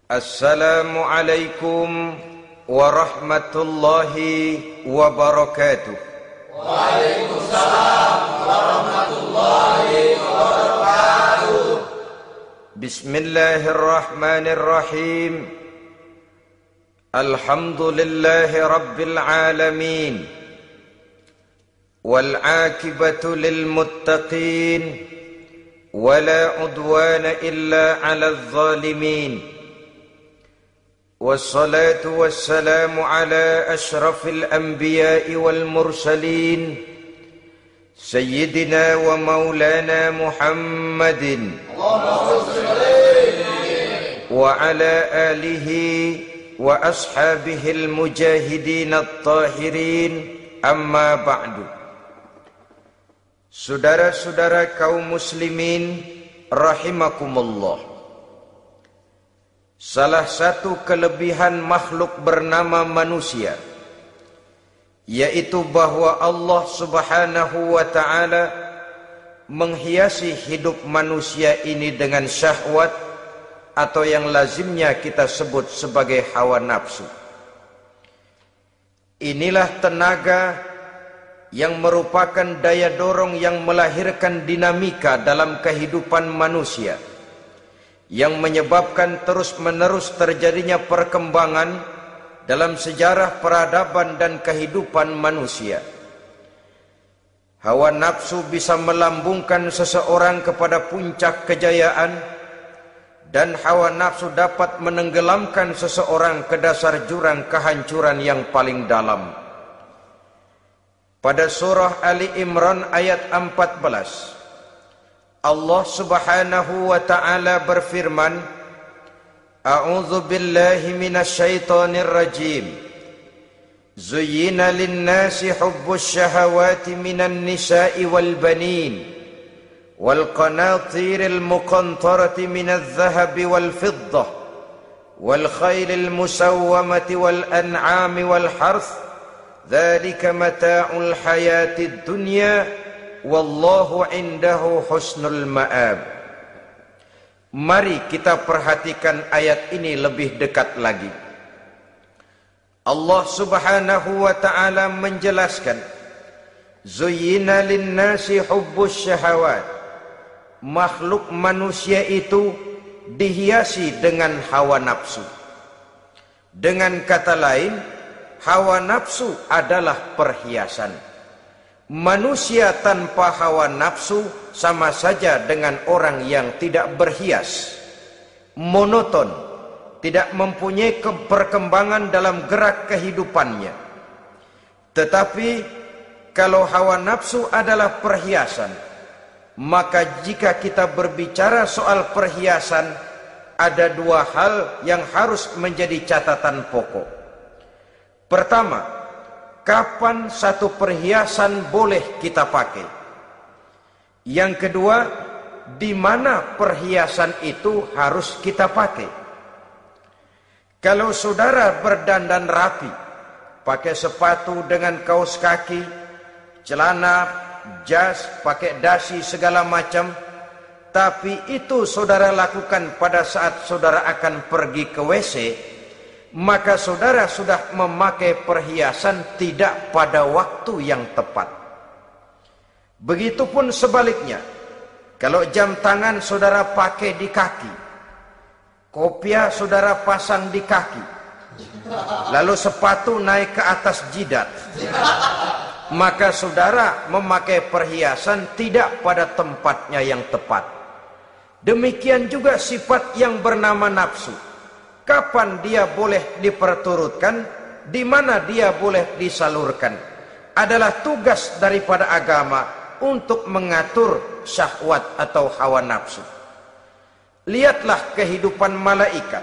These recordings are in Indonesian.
Assalamualaikum warahmatullahi wabarakatuh. Waalaikumsalam warahmatullahi wabarakatuh. Bismillahirrahmanirrahim. Alhamdulillahi rabbil alamin. Wal aqibatu lil muttaqin. Wala udwana illa 'alal zalimin. والصلاة والسلام على أشرف الأنبياء والمرسلين سيدنا ومولانا محمد وعلى آله وأصحابه المجاهدين الطاهرين أما بعد. Saudara-saudara kaum muslimin rahimakumullah. Salah satu kelebihan makhluk bernama manusia, yaitu bahwa Allah subhanahu wa ta'ala menghiasi hidup manusia ini dengan syahwat atau yang lazimnya kita sebut sebagai hawa nafsu. Inilah tenaga yang merupakan daya dorong yang melahirkan dinamika dalam kehidupan manusia, yang menyebabkan terus-menerus terjadinya perkembangan dalam sejarah peradaban dan kehidupan manusia. Hawa nafsu bisa melambungkan seseorang kepada puncak kejayaan, dan hawa nafsu dapat menenggelamkan seseorang ke dasar jurang kehancuran yang paling dalam. Pada surah Ali Imran ayat 14, Allah subhanahu wa ta'ala berfirman, A'udzu billahi minasyaitonir rajim. Zuyyina lin-nasi hubbus syahawati minan nisa'i wal banin wal qanatiril muqantarati minadh dhahabi wal fiddah wal khaylil musawwamati wal an'ami wal harth. Dzalika mata'ul hayatid dunya wallahu indahu husnul ma'ab. Mari kita perhatikan ayat ini lebih dekat lagi. Allah subhanahu wa ta'ala menjelaskan, Zuyyina linnasi hubbus syahawat. Makhluk manusia itu dihiasi dengan hawa nafsu. Dengan kata lain, hawa nafsu adalah perhiasan. Manusia tanpa hawa nafsu sama saja dengan orang yang tidak berhias, monoton, tidak mempunyai perkembangan dalam gerak kehidupannya. Tetapi kalau hawa nafsu adalah perhiasan, maka jika kita berbicara soal perhiasan, ada dua hal yang harus menjadi catatan pokok. Pertama, kapan satu perhiasan boleh kita pakai? Yang kedua, di mana perhiasan itu harus kita pakai? Kalau saudara berdandan rapi, pakai sepatu dengan kaos kaki, celana, jas, pakai dasi segala macam, tapi itu saudara lakukan pada saat saudara akan pergi ke WC, maka saudara sudah memakai perhiasan tidak pada waktu yang tepat. Begitupun sebaliknya, kalau jam tangan saudara pakai di kaki, kopiah saudara pasang di kaki, lalu sepatu naik ke atas jidat, maka saudara memakai perhiasan tidak pada tempatnya yang tepat. Demikian juga sifat yang bernama nafsu. Kapan dia boleh diperturutkan, di mana dia boleh disalurkan, adalah tugas daripada agama untuk mengatur syahwat atau hawa nafsu. Lihatlah kehidupan malaikat.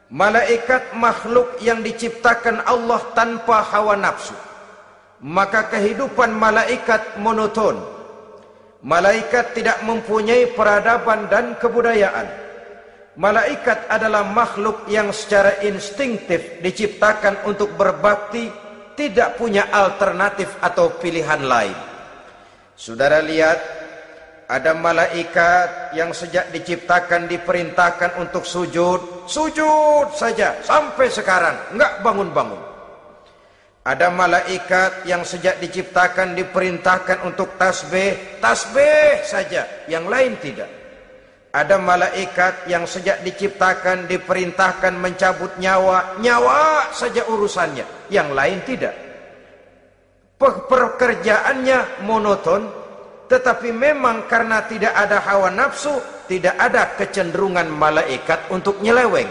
Malaikat makhluk yang diciptakan Allah tanpa hawa nafsu. Maka kehidupan malaikat monoton. Malaikat tidak mempunyai peradaban dan kebudayaan. Malaikat adalah makhluk yang secara instingtif diciptakan untuk berbakti, tidak punya alternatif atau pilihan lain. Saudara lihat, Ada malaikat yang sejak diciptakan diperintahkan untuk sujud, sujud saja sampai sekarang enggak bangun-bangun. Ada malaikat yang sejak diciptakan diperintahkan untuk tasbih, tasbih saja, yang lain tidak. Ada malaikat yang sejak diciptakan diperintahkan mencabut nyawa, nyawa saja urusannya, yang lain tidak. Pekerjaannya monoton, tetapi memang karena tidak ada hawa nafsu, tidak ada kecenderungan malaikat untuk nyeleweng.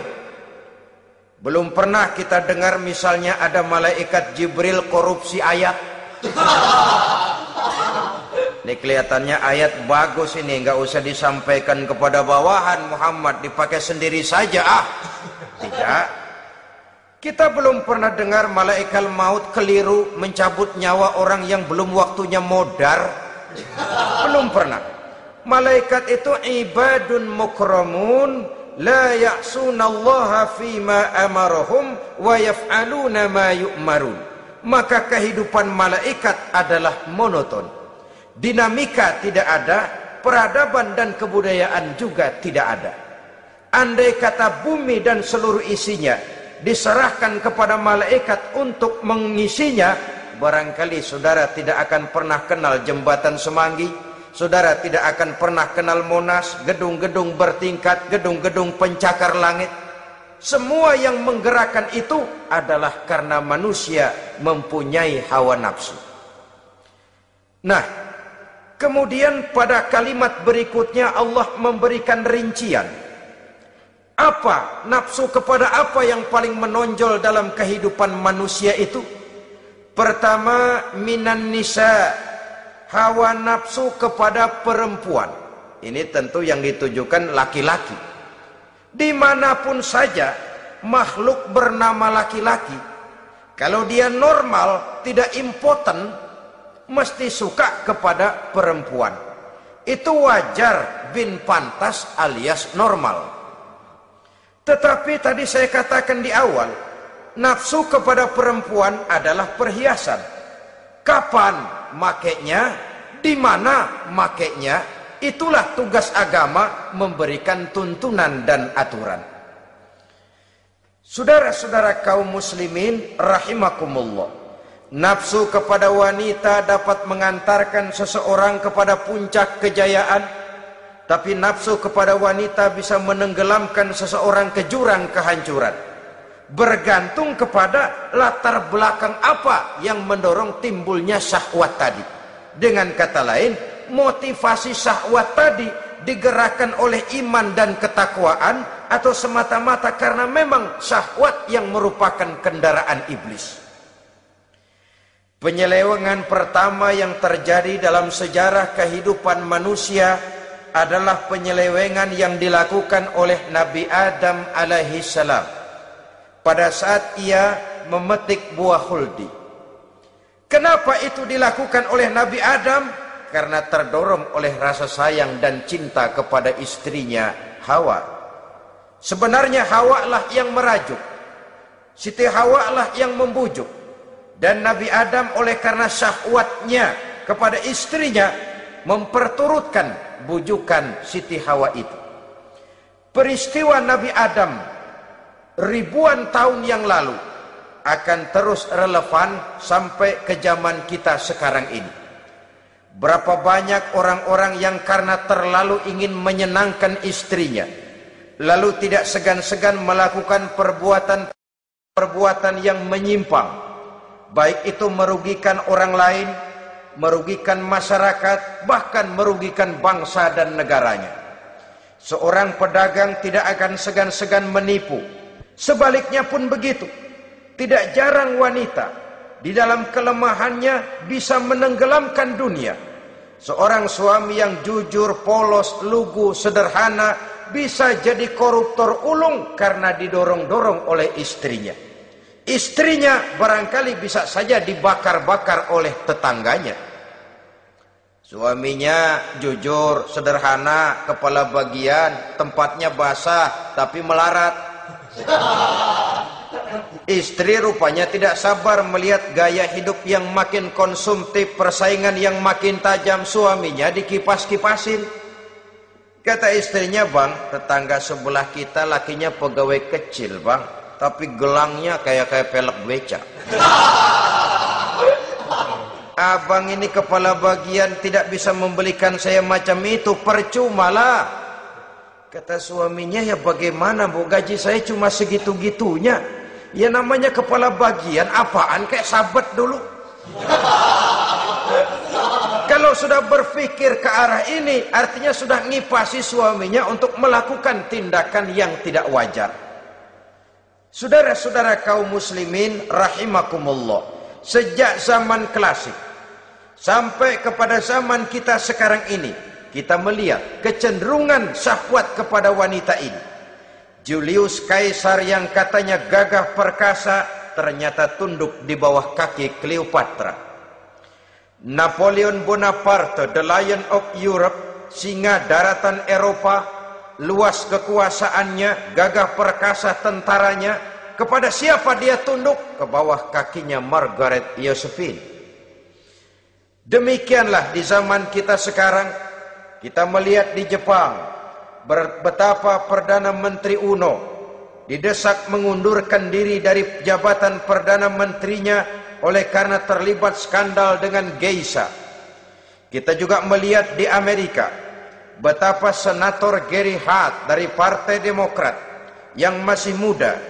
Belum pernah kita dengar misalnya ada malaikat Jibril korupsi ayat. Ini kelihatannya ayat bagus ini, nggak usah disampaikan kepada bawahan Muhammad, dipakai sendiri saja. Tidak. Kita belum pernah dengar malaikat maut keliru mencabut nyawa orang yang belum waktunya modar. Belum pernah. Malaikat itu ibadun mukramun, la ya'sunallaha fima amarahum wa yaf'aluna ma yu'marun. Maka kehidupan malaikat adalah monoton. Dinamika tidak ada, peradaban dan kebudayaan juga tidak ada. Andai kata bumi dan seluruh isinya diserahkan kepada malaikat untuk mengisinya, barangkali saudara tidak akan pernah kenal jembatan Semanggi, saudara tidak akan pernah kenal Monas, gedung-gedung bertingkat, gedung-gedung pencakar langit. Semua yang menggerakkan itu adalah karena manusia mempunyai hawa nafsu. Nah, kemudian pada kalimat berikutnya Allah memberikan rincian. Apa nafsu kepada apa yang paling menonjol dalam kehidupan manusia itu? Pertama, minan nisa, hawa nafsu kepada perempuan. Ini tentu yang ditujukan laki-laki. Dimanapun saja makhluk bernama laki-laki, kalau dia normal, tidak impoten, mesti suka kepada perempuan. Itu wajar, bin pantas alias normal. Tetapi tadi saya katakan di awal, nafsu kepada perempuan adalah perhiasan. Kapan makainya, di mana makainya, itulah tugas agama memberikan tuntunan dan aturan. Saudara-saudara kaum muslimin rahimakumullah, nafsu kepada wanita dapat mengantarkan seseorang kepada puncak kejayaan, tapi nafsu kepada wanita bisa menenggelamkan seseorang ke jurang kehancuran. Bergantung kepada latar belakang apa yang mendorong timbulnya syahwat tadi. Dengan kata lain, motivasi syahwat tadi digerakkan oleh iman dan ketakwaan, atau semata-mata karena memang syahwat yang merupakan kendaraan iblis. Penyelewengan pertama yang terjadi dalam sejarah kehidupan manusia adalah penyelewengan yang dilakukan oleh Nabi Adam alaihi salam pada saat ia memetik buah khuldi. Kenapa itu dilakukan oleh Nabi Adam? Karena terdorong oleh rasa sayang dan cinta kepada istrinya Hawa. Sebenarnya Hawa lah yang merajuk, Siti Hawa lah yang membujuk, dan Nabi Adam oleh karena syahwatnya kepada istrinya memperturutkan bujukan Siti Hawa itu. Peristiwa Nabi Adam ribuan tahun yang lalu akan terus relevan sampai ke zaman kita sekarang ini. Berapa banyak orang-orang yang karena terlalu ingin menyenangkan istrinya, lalu tidak segan-segan melakukan perbuatan yang menyimpang, baik itu merugikan orang lain, merugikan masyarakat, bahkan merugikan bangsa dan negaranya. Seorang pedagang tidak akan segan-segan menipu. Sebaliknya pun begitu. Tidak jarang wanita di dalam kelemahannya bisa menenggelamkan dunia. Seorang suami yang jujur, polos, lugu, sederhana bisa jadi koruptor ulung karena didorong-dorong oleh istrinya. Istrinya barangkali bisa saja dibakar-bakar oleh tetangganya. Suaminya jujur, sederhana, kepala bagian, tempatnya basah tapi melarat. Istri rupanya tidak sabar melihat gaya hidup yang makin konsumtif, persaingan yang makin tajam. Suaminya dikipas-kipasin. Kata istrinya, bang, tetangga sebelah kita lakinya pegawai kecil, bang, tapi gelangnya kayak pelek beca. Abang ini kepala bagian tidak bisa membelikan saya macam itu, percuma lah. Kata suaminya, ya bagaimana bu, gaji saya cuma segitu-gitunya. Ya namanya kepala bagian, apaan, kayak sahabat dulu. Kalau sudah berpikir ke arah ini, artinya sudah ngipasi suaminya untuk melakukan tindakan yang tidak wajar. Saudara-saudara kaum muslimin rahimakumullah, sejak zaman klasik sampai kepada zaman kita sekarang ini, kita melihat kecenderungan syahwat kepada wanita ini. Julius Kaisar yang katanya gagah perkasa, ternyata tunduk di bawah kaki Cleopatra. Napoleon Bonaparte, the Lion of Europe, singa daratan Eropa, luas kekuasaannya, gagah perkasa tentaranya, kepada siapa dia tunduk? Ke bawah kakinya Margaret Josephine. Demikianlah di zaman kita sekarang, kita melihat di Jepang, betapa Perdana Menteri Uno didesak mengundurkan diri dari jabatan Perdana Menterinya oleh karena terlibat skandal dengan geisha. Kita juga melihat di Amerika betapa Senator Gary Hart dari Partai Demokrat yang masih muda,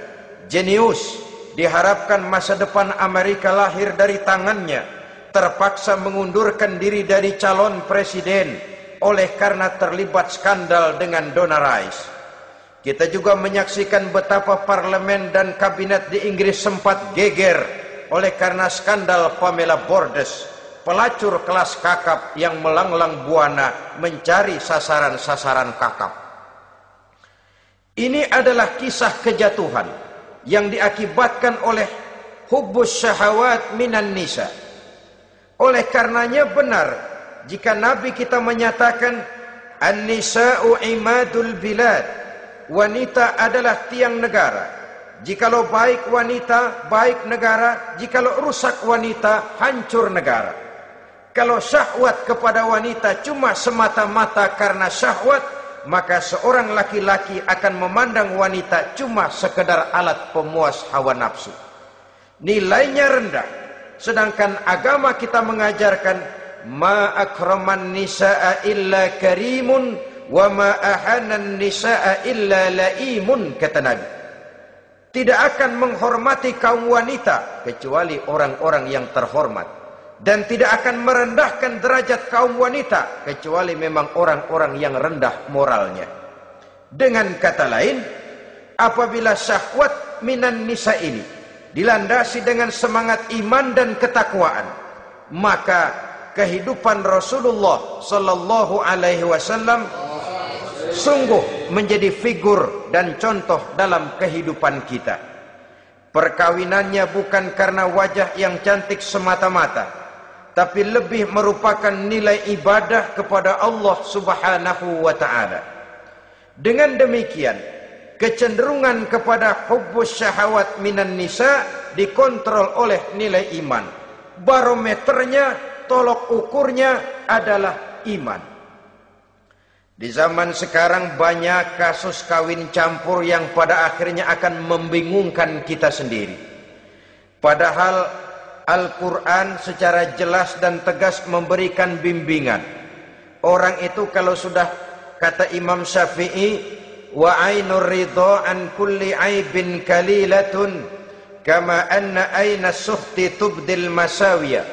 jenius, diharapkan masa depan Amerika lahir dari tangannya, terpaksa mengundurkan diri dari calon presiden oleh karena terlibat skandal dengan Donna Rice. Kita juga menyaksikan betapa parlemen dan kabinet di Inggris sempat geger oleh karena skandal Pamela Bordes, pelacur kelas kakap yang melanglang buana mencari sasaran-sasaran kakap. Ini adalah kisah kejatuhan yang diakibatkan oleh hubbus syahawat minan nisa. Oleh karenanya benar jika Nabi kita menyatakan an-nisa'u imadul bilad, wanita adalah tiang negara. Jikalau baik wanita, baik negara. Jikalau rusak wanita, hancur negara. Kalau syahwat kepada wanita cuma semata-mata karena syahwat, maka seorang laki-laki akan memandang wanita cuma sekedar alat pemuas hawa nafsu. Nilainya rendah. Sedangkan agama kita mengajarkan ma akraman nisaa illa karimun wa ma ahanan nisaa illa laimun, kata Nabi. Tidak akan menghormati kaum wanita kecuali orang-orang yang terhormat, dan tidak akan merendahkan derajat kaum wanita kecuali memang orang-orang yang rendah moralnya. Dengan kata lain, apabila syahwat minan nisa ini dilandasi dengan semangat iman dan ketakwaan, maka kehidupan Rasulullah sallallahu alaihi wasallam sungguh menjadi figur dan contoh dalam kehidupan kita. Perkawinannya bukan karena wajah yang cantik semata-mata, tapi lebih merupakan nilai ibadah kepada Allah Subhanahu wa ta'ala. Dengan demikian, kecenderungan kepada hubbus syahawat minan nisa dikontrol oleh nilai iman. Barometernya, tolok ukurnya adalah iman. Di zaman sekarang banyak kasus kawin campur yang pada akhirnya akan membingungkan kita sendiri. Padahal Al-Quran secara jelas dan tegas memberikan bimbingan. Orang itu kalau sudah, kata Imam Syafi'i, wa ainur ridha an kulli aibin kalilatun kama anna aina sukhti tubdil masawiya.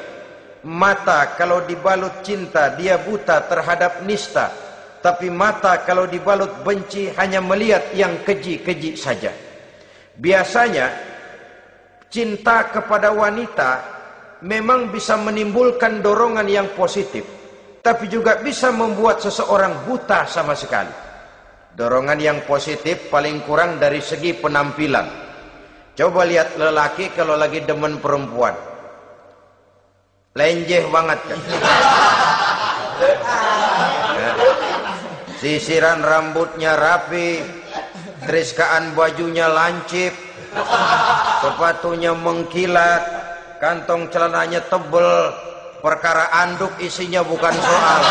Mata kalau dibalut cinta dia buta terhadap nista, tapi mata kalau dibalut benci hanya melihat yang keji-keji saja. Biasanya cinta kepada wanita memang bisa menimbulkan dorongan yang positif, tapi juga bisa membuat seseorang buta sama sekali. Dorongan yang positif paling kurang dari segi penampilan. Coba lihat lelaki kalau lagi demen perempuan, lenjeh banget kan. Sisiran rambutnya rapi, teriskaan bajunya lancip, Sepatunya mengkilat, kantong celananya tebel, perkara anduk isinya bukan soal.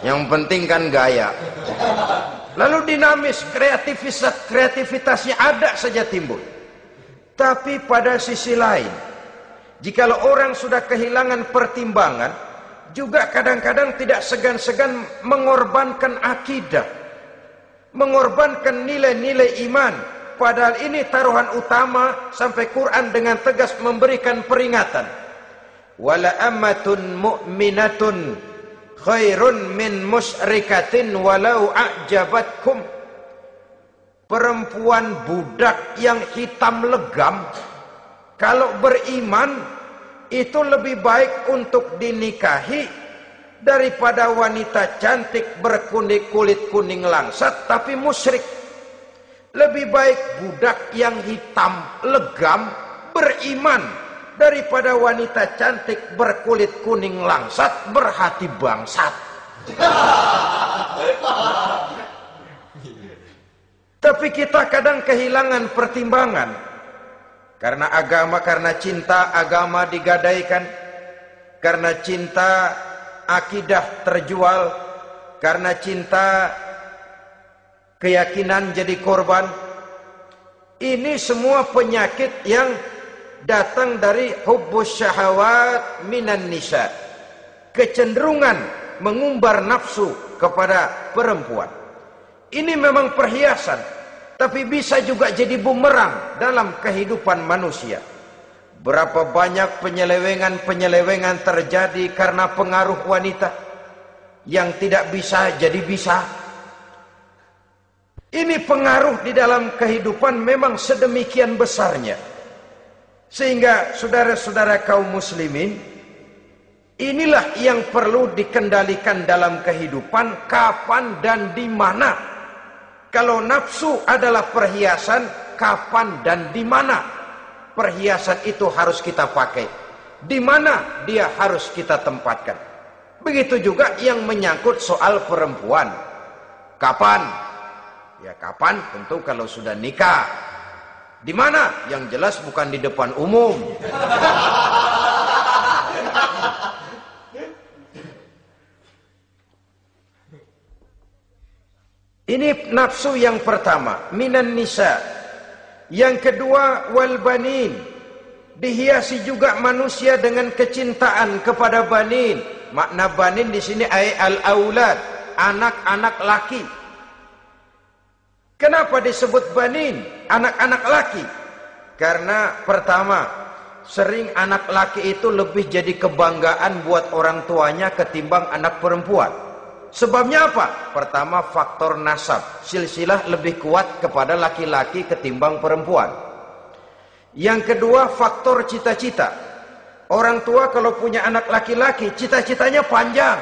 Yang penting kan gaya. Lalu dinamis, kreativitasnya ada saja timbul. Tapi pada sisi lain, jikalau orang sudah kehilangan pertimbangan, juga kadang-kadang tidak segan-segan mengorbankan akidah, mengorbankan nilai-nilai iman. Padahal ini taruhan utama, sampai Quran dengan tegas memberikan peringatan. Wala ammatun mu'minatun khairun min musyrikatin walau a'jabatkum. Perempuan budak yang hitam legam, kalau beriman itu lebih baik untuk dinikahi daripada wanita cantik kulit kuning langsat tapi musyrik. Lebih baik budak yang hitam legam beriman daripada wanita cantik berkulit kuning langsat berhati bangsat. Tapi kita kadang kehilangan pertimbangan. Karena agama, karena cinta agama digadaikan. Karena cinta akidah terjual. Karena cinta keyakinan jadi korban. Ini semua penyakit yang datang dari hubbus syahawat minan nisa. Kecenderungan mengumbar nafsu kepada perempuan. Ini memang perhiasan, tapi bisa juga jadi bumerang dalam kehidupan manusia. Berapa banyak penyelewengan terjadi karena pengaruh wanita yang tidak bisa jadi bisa. Ini pengaruh di dalam kehidupan memang sedemikian besarnya. Sehingga saudara-saudara kaum muslimin, inilah yang perlu dikendalikan dalam kehidupan, kapan dan di mana. Kalau nafsu adalah perhiasan, kapan dan di mana perhiasan itu harus kita pakai? Di mana dia harus kita tempatkan? Begitu juga yang menyangkut soal perempuan. Kapan? Ya kapan? Tentu kalau sudah nikah. Di mana? Yang jelas bukan di depan umum. Ini nafsu yang pertama, minan nisa. Yang kedua, wal banin. Dihiasi juga manusia dengan kecintaan kepada banin. Makna banin di sini al aulad, anak-anak laki. Kenapa disebut banin, anak-anak laki? Karena pertama, sering anak laki itu lebih jadi kebanggaan buat orang tuanya ketimbang anak perempuan. Sebabnya apa? Pertama, faktor nasab. Silsilah lebih kuat kepada laki-laki ketimbang perempuan. Yang kedua, faktor cita-cita. Orang tua kalau punya anak laki-laki, cita-citanya panjang.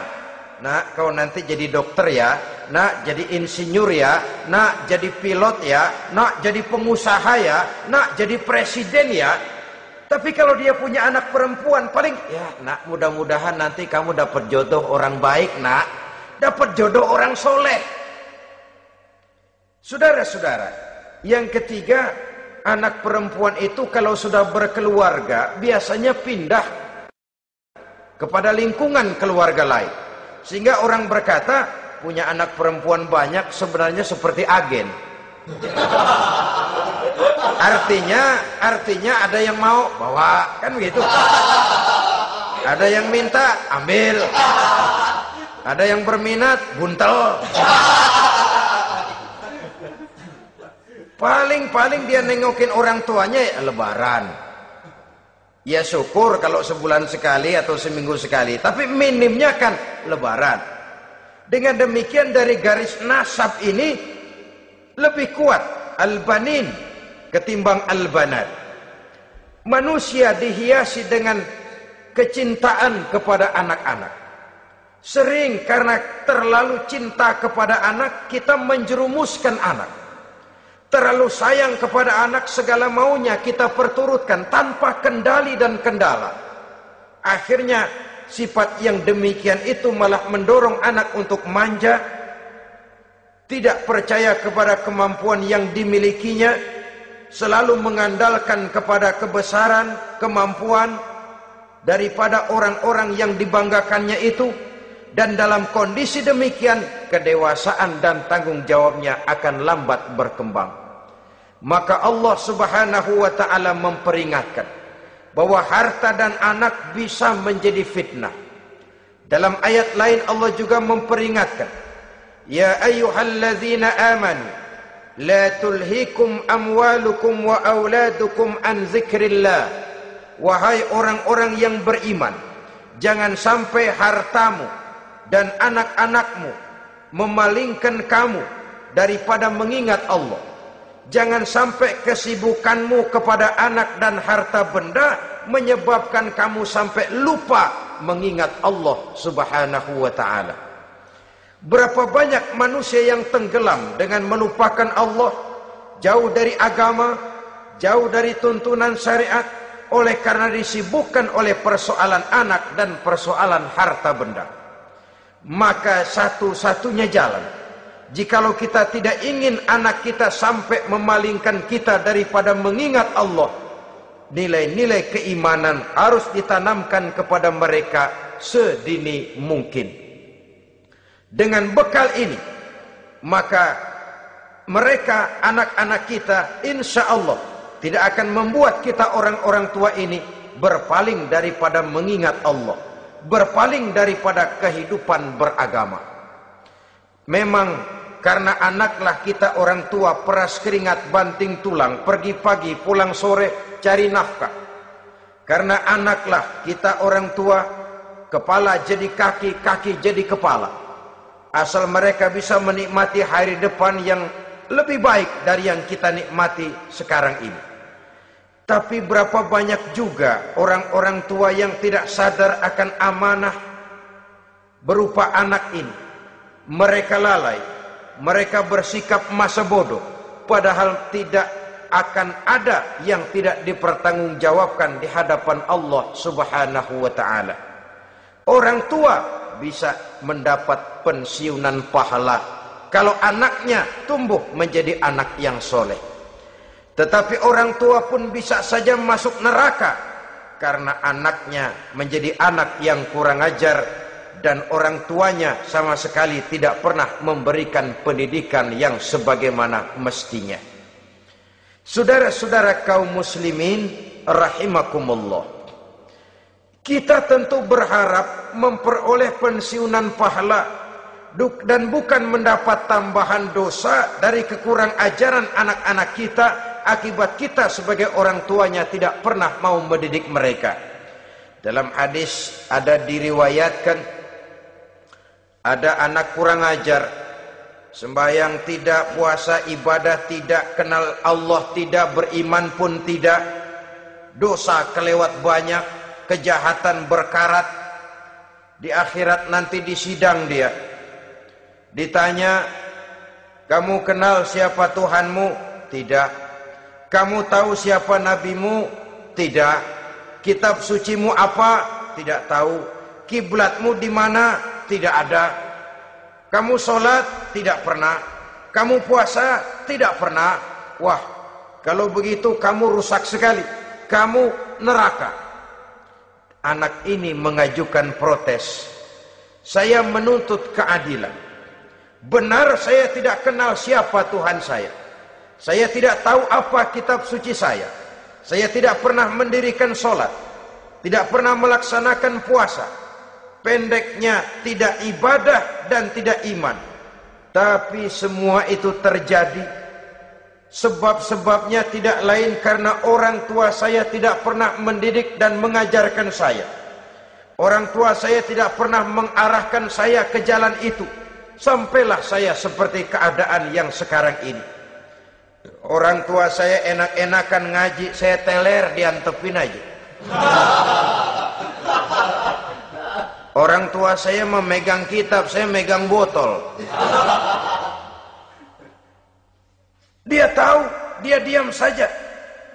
Nak, kau nanti jadi dokter ya. Nak, jadi insinyur ya. Nak, jadi pilot ya. Nak, jadi pengusaha ya. Nak, jadi presiden ya. Tapi kalau dia punya anak perempuan, paling, ya nak, mudah-mudahan nanti kamu dapat jodoh orang baik nak. Dapat jodoh orang soleh. Saudara-saudara, yang ketiga, anak perempuan itu kalau sudah berkeluarga biasanya pindah kepada lingkungan keluarga lain. Sehingga orang berkata, punya anak perempuan banyak sebenarnya seperti agen. Artinya ada yang mau bawa, kan begitu. Ada yang minta, ambil. Ada yang berminat, buntel. Paling dia nengokin orang tuanya ya lebaran. Ya syukur kalau sebulan sekali atau seminggu sekali. Tapi minimnya kan lebaran. Dengan demikian dari garis nasab ini lebih kuat al-banin ketimbang al-banat. Manusia dihiasi dengan kecintaan kepada anak-anak. Sering karena terlalu cinta kepada anak, kita menjerumuskan anak. Terlalu sayang kepada anak, segala maunya kita perturutkan tanpa kendali dan kendala. Akhirnya sifat yang demikian itu malah mendorong anak untuk manja, tidak percaya kepada kemampuan yang dimilikinya, selalu mengandalkan kepada kebesaran, kemampuan daripada orang-orang yang dibanggakannya itu, dan dalam kondisi demikian kedewasaan dan tanggung jawabnya akan lambat berkembang. Maka Allah Subhanahu wa taala memperingatkan bahwa harta dan anak bisa menjadi fitnah. Dalam ayat lain Allah juga memperingatkan, ya ayyuhalladzina amanu la tulhikum amwalukum wa auladukum an dzikrillah. Wahai orang-orang yang beriman, jangan sampai hartamu dan anak-anakmu memalingkan kamu daripada mengingat Allah. Jangan sampai kesibukanmu kepada anak dan harta benda menyebabkan kamu sampai lupa mengingat Allah Subhanahu wa taala. Berapa banyak manusia yang tenggelam dengan melupakan Allah, jauh dari agama, jauh dari tuntunan syariat, oleh karena disibukkan oleh persoalan anak dan persoalan harta benda. Maka satu-satunya jalan, jikalau kita tidak ingin anak kita sampai memalingkan kita daripada mengingat Allah, nilai-nilai keimanan harus ditanamkan kepada mereka sedini mungkin. Dengan bekal ini, maka mereka, anak-anak kita, insya Allah tidak akan membuat kita orang-orang tua ini berpaling daripada mengingat Allah, berpaling daripada kehidupan beragama. Memang karena anaklah kita orang tua peras keringat banting tulang, pergi pagi pulang sore cari nafkah. Karena anaklah kita orang tua, kepala jadi kaki, kaki jadi kepala. Asal mereka bisa menikmati hari depan yang lebih baik dari yang kita nikmati sekarang ini. Tapi berapa banyak juga orang-orang tua yang tidak sadar akan amanah berupa anak ini. Mereka lalai, mereka bersikap masa bodoh, padahal tidak akan ada yang tidak dipertanggungjawabkan di hadapan Allah Subhanahu wa taala. Orang tua bisa mendapat pensiunan pahala kalau anaknya tumbuh menjadi anak yang soleh. Tetapi orang tua pun bisa saja masuk neraka karena anaknya menjadi anak yang kurang ajar dan orang tuanya sama sekali tidak pernah memberikan pendidikan yang sebagaimana mestinya. Saudara-saudara kaum muslimin rahimakumullah, kita tentu berharap memperoleh pensiunan pahala dan bukan mendapat tambahan dosa dari kekurang ajaran anak-anak kita akibat kita sebagai orang tuanya tidak pernah mau mendidik mereka. Dalam hadis ada diriwayatkan, ada anak kurang ajar, sembahyang tidak, puasa ibadah tidak, kenal Allah tidak, beriman pun tidak, dosa kelewat banyak, kejahatan berkarat. Di akhirat nanti disidang dia, ditanya, kamu kenal siapa Tuhanmu? Tidak. Kamu tahu siapa nabimu? Tidak. Kitab sucimu apa? Tidak tahu. Kiblatmu di mana? Tidak ada. Kamu sholat? Tidak pernah. Kamu puasa? Tidak pernah. Wah, kalau begitu kamu rusak sekali, kamu neraka. Anak ini mengajukan protes. Saya menuntut keadilan. Benar saya tidak kenal siapa Tuhan saya. Saya tidak tahu apa kitab suci saya. Saya tidak pernah mendirikan sholat, tidak pernah melaksanakan puasa. Pendeknya tidak ibadah dan tidak iman. Tapi semua itu terjadi, sebab-sebabnya tidak lain karena orang tua saya tidak pernah mendidik dan mengajarkan saya. Orang tua saya tidak pernah mengarahkan saya ke jalan itu. Sampailah saya seperti keadaan yang sekarang ini. Orang tua saya enak-enakan ngaji, saya teler diantepin aja. Orang tua saya memegang kitab, saya megang botol. Dia tahu, dia diam saja.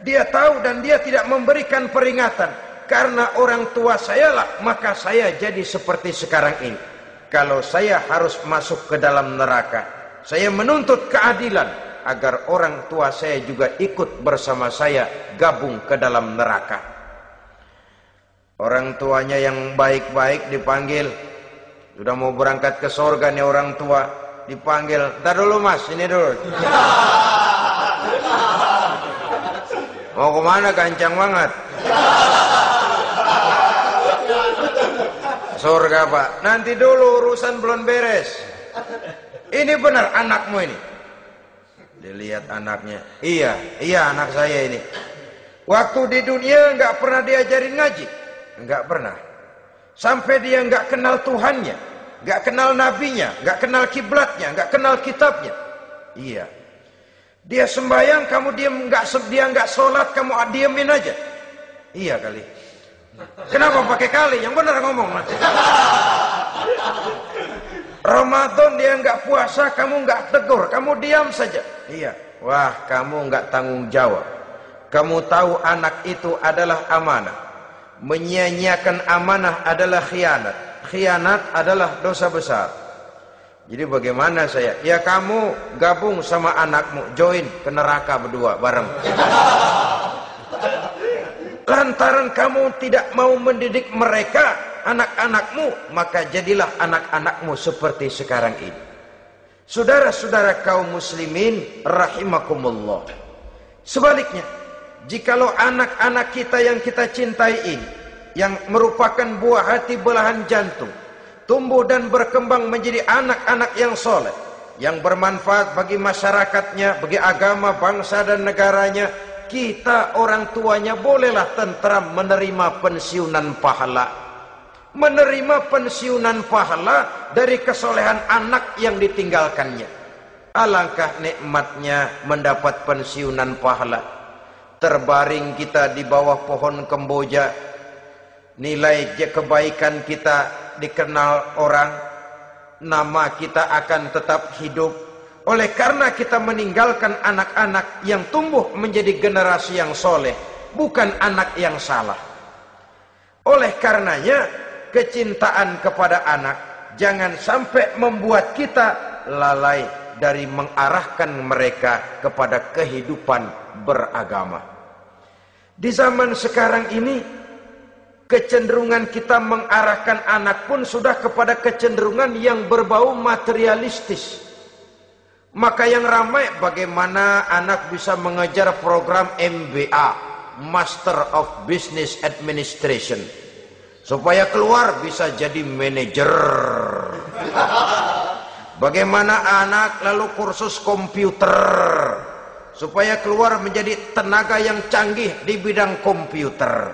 Dia tahu dan dia tidak memberikan peringatan. Karena orang tua saya lah, maka saya jadi seperti sekarang ini. Kalau saya harus masuk ke dalam neraka, Saya menuntut keadilan agar orang tua saya juga ikut bersama saya gabung ke dalam neraka. Orang tuanya yang baik-baik dipanggil. Sudah mau berangkat ke surga nih orang tua, dipanggil. "Ntar dulu mas, ini dulu." "Mau kemana? Gancang banget." "Surga pak." "Nanti dulu, urusan belum beres." "Ini benar anakmu ini?" Dilihat anaknya. Iya anak saya ini. "Waktu di dunia nggak pernah diajarin ngaji?" "Nggak pernah." "Sampai dia nggak kenal Tuhannya, nggak kenal nabinya, nggak kenal kiblatnya, nggak kenal kitabnya?" "Iya." "Dia sembahyang, kamu dia nggak sholat, kamu diemin aja?" "Iya kali." "Kenapa pakai kali? Yang benar ngomong." "Ramadan dia nggak puasa, kamu nggak tegur, kamu diam saja." "Iya." "Wah, kamu nggak tanggung jawab. Kamu tahu anak itu adalah amanah. Menyia-nyiakan amanah adalah khianat. Khianat adalah dosa besar. Jadi bagaimana saya?" "Ya kamu gabung sama anakmu, join ke neraka berdua bareng." Lantaran kamu tidak mau mendidik mereka, anak-anakmu, maka jadilah anak-anakmu seperti sekarang ini. Saudara-saudara kaum muslimin rahimakumullah. Sebaliknya, jikalau anak-anak kita yang kita cintai ini, yang merupakan buah hati belahan jantung, tumbuh dan berkembang menjadi anak-anak yang soleh, yang bermanfaat bagi masyarakatnya, bagi agama, bangsa dan negaranya, kita orang tuanya bolehlah tentram menerima pensiunan pahala. Menerima pensiunan pahala dari kesolehan anak yang ditinggalkannya. Alangkah nikmatnya mendapat pensiunan pahala. Terbaring kita di bawah pohon kemboja, nilai kebaikan kita dikenal orang, nama kita akan tetap hidup. Oleh karena kita meninggalkan anak-anak yang tumbuh menjadi generasi yang soleh, bukan anak yang salah. Oleh karenanya, kecintaan kepada anak jangan sampai membuat kita lalai dari mengarahkan mereka kepada kehidupan beragama. Di zaman sekarang ini, kecenderungan kita mengarahkan anak pun sudah kepada kecenderungan yang berbau materialistis. Maka yang ramai bagaimana anak bisa mengejar program MBA, Master of Business Administration, supaya keluar bisa jadi manajer. Bagaimana anak lalu kursus komputer, supaya keluar menjadi tenaga yang canggih di bidang komputer.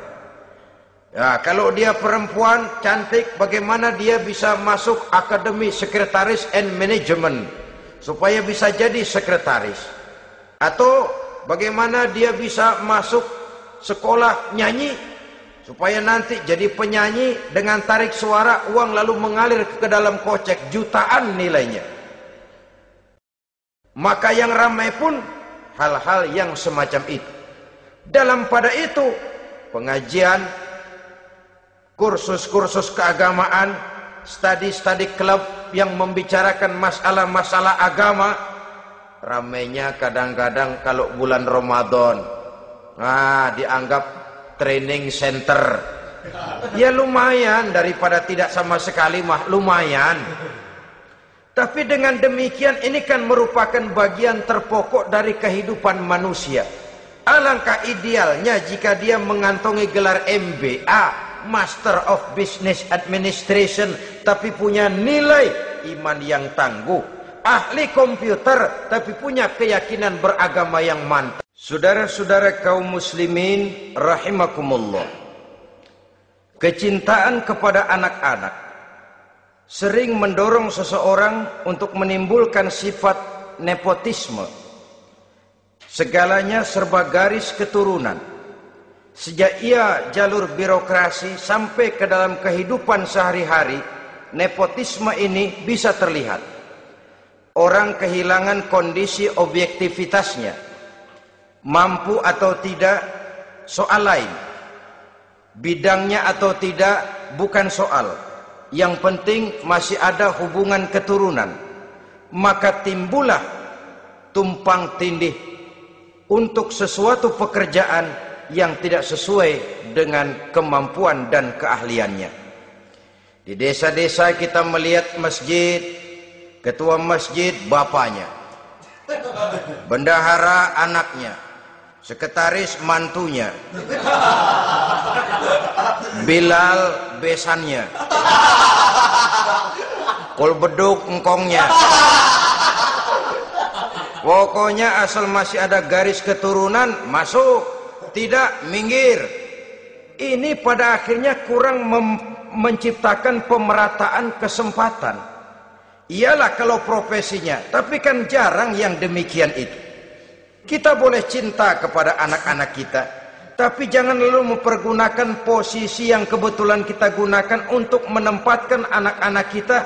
Ya, kalau dia perempuan cantik, bagaimana dia bisa masuk Akademi Sekretaris and Management, supaya bisa jadi sekretaris. Atau bagaimana dia bisa masuk sekolah nyanyi, supaya nanti jadi penyanyi dengan tarik suara, uang lalu mengalir ke dalam kocek jutaan nilainya. Maka yang ramai pun hal-hal yang semacam itu. Dalam pada itu, pengajian, kursus-kursus keagamaan, study club yang membicarakan masalah-masalah agama, ramainya kadang-kadang kalau bulan Ramadan, dianggap training center. Ya lumayan, daripada tidak sama sekali mah lumayan. Tapi dengan demikian ini kan merupakan bagian terpokok dari kehidupan manusia. Alangkah idealnya jika dia mengantongi gelar MBA, Master of Business Administration, tapi punya nilai iman yang tangguh, ahli komputer, tapi punya keyakinan beragama yang mantap. Saudara-saudara kaum muslimin rahimakumullah, kecintaan kepada anak-anak sering mendorong seseorang untuk menimbulkan sifat nepotisme. Segalanya serba garis keturunan. Sejak ia jalur birokrasi sampai ke dalam kehidupan sehari-hari, nepotisme ini bisa terlihat. Orang kehilangan kondisi objektivitasnya. Mampu atau tidak, soal lain. Bidangnya atau tidak, bukan soal. Yang penting masih ada hubungan keturunan. maka timbullah tumpang tindih untuk sesuatu pekerjaan yang tidak sesuai dengan kemampuan dan keahliannya. Di desa-desa kita melihat masjid, ketua masjid bapaknya, bendahara anaknya, sekretaris mantunya, Bilal besannya, kul beduk engkongnya. Pokoknya asal masih ada garis keturunan masuk, tidak minggir. Ini pada akhirnya kurang menciptakan pemerataan kesempatan. Iyalah kalau profesinya, tapi kan jarang yang demikian itu. Kita boleh cinta kepada anak-anak kita, tapi jangan lalu mempergunakan posisi yang kebetulan kita gunakan untuk menempatkan anak-anak kita